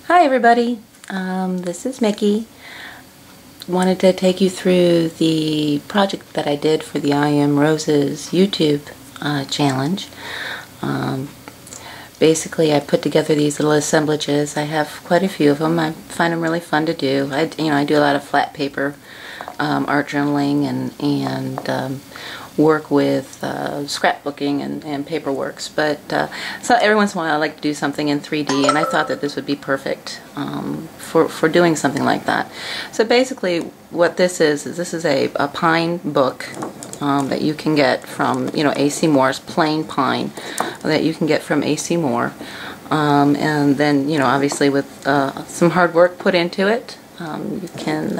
Hi everybody, this is Mickey. Wanted to take you through the project that I did for the I Am Roses YouTube challenge. Basically, I put together these little assemblages. I have quite a few of them. I find them really fun to do. I do a lot of flat paper art journaling and work with scrapbooking and paperworks, but so every once in a while I like to do something in 3D, and I thought that this would be perfect for doing something like that. So basically what this is this is a pine book that you can get from A.C. Moore's plain pine that you can get from A.C. Moore, and then obviously with some hard work put into it, you can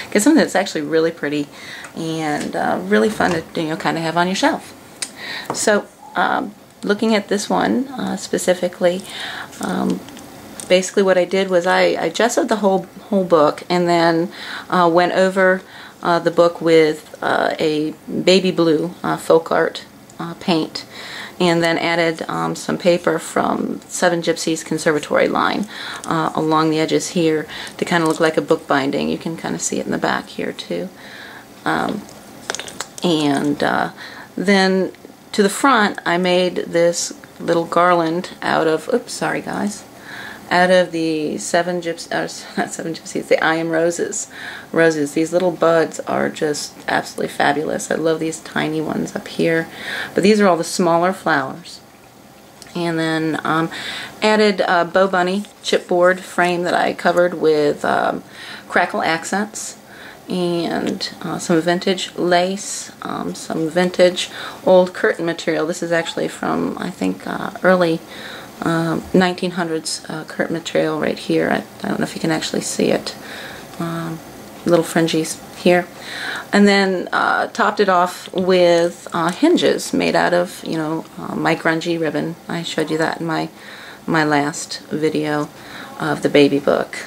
get something that's actually really pretty and really fun to kind of have on your shelf. So looking at this one specifically, basically what I did was I gessoed the whole book and then went over the book with a baby blue folk art paint, and then added some paper from Seven Gypsies Conservatory line along the edges here to kind of look like a book binding. You can kind of see it in the back here too. Then to the front I made this little garland out of, oops, sorry guys, out of the the I Am Roses. These little buds are just absolutely fabulous. I love these tiny ones up here. But these are all the smaller flowers. And then added a Bow Bunny chipboard frame that I covered with crackle accents and some vintage lace, some vintage old curtain material. This is actually from, I think, early 1900s curtain material right here. I don't know if you can actually see it. Little fringes here. And then topped it off with hinges made out of, my grungy ribbon. I showed you that in my last video of the baby book.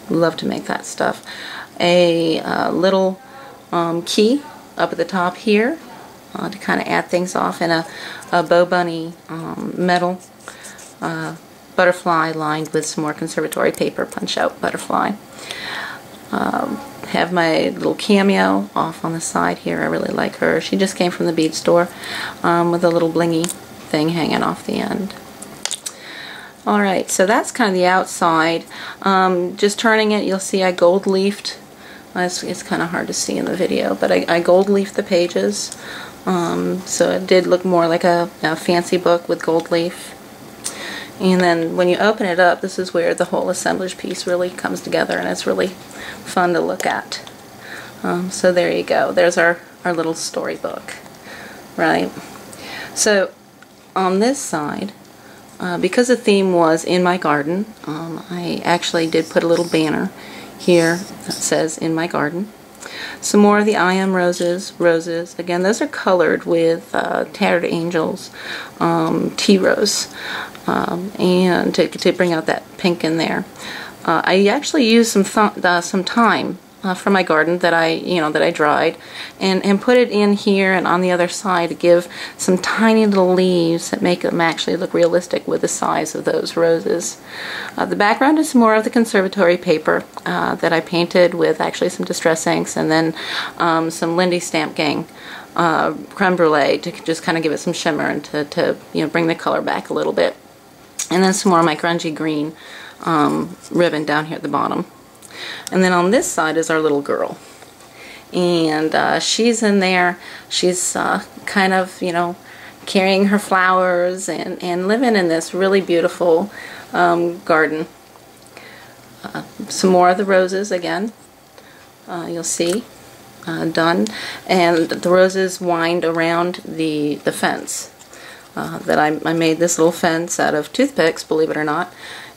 Love to make that stuff. A little key up at the top here to kind of add things off, and a Bow Bunny metal butterfly lined with some more conservatory paper, punch out butterfly. Have my little cameo off on the side here. I really like her. She just came from the bead store with a little blingy thing hanging off the end. Alright, so that's kind of the outside. Just turning it, you'll see I gold leafed. It's kind of hard to see in the video, but I gold leafed the pages. So it did look more like a fancy book with gold leaf. And then when you open it up, this is where the whole assemblage piece really comes together, and it's really fun to look at. So there you go. There's our little storybook, right? So on this side, because the theme was in my garden, I actually did put a little banner here that says in my garden. Some more of the I Am Roses. Again, those are colored with Tattered Angels tea rose, and to bring out that pink in there. I actually used some thyme from my garden that I dried, and put it in here and on the other side to give some tiny little leaves that make them actually look realistic with the size of those roses. The background is more of the conservatory paper that I painted with actually some distress inks, and then some Lindy Stamp Gang creme brulee to just kind of give it some shimmer and to bring the color back a little bit. And then some more of my grungy green ribbon down here at the bottom. And then on this side is our little girl, and she's in there. She's kind of carrying her flowers and living in this really beautiful garden. Some more of the roses again, you'll see done, and the roses wind around the fence that I made this little fence out of toothpicks, believe it or not,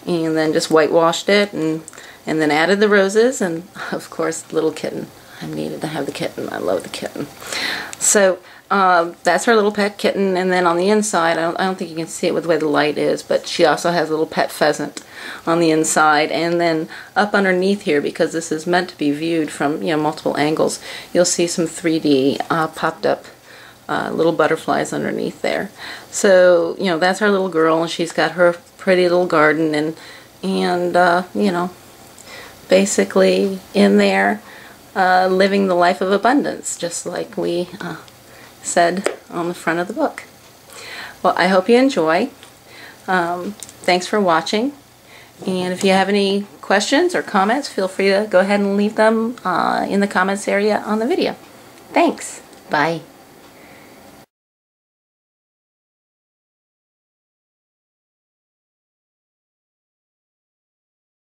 and then just whitewashed it and then added the roses, and of course little kitten. I needed to have the kitten. I love the kitten. So that's her little pet kitten, and then on the inside, I don't think you can see it with the way the light is, but she also has a little pet pheasant on the inside. And then up underneath here, because this is meant to be viewed from multiple angles, you'll see some 3D popped up little butterflies underneath there. So that's our little girl, and she's got her pretty little garden, and and you know, basically in there living the life of abundance, just like we said on the front of the book. Well, I hope you enjoy. Thanks for watching, and if you have any questions or comments, feel free to go ahead and leave them in the comments area on the video. Thanks. Bye.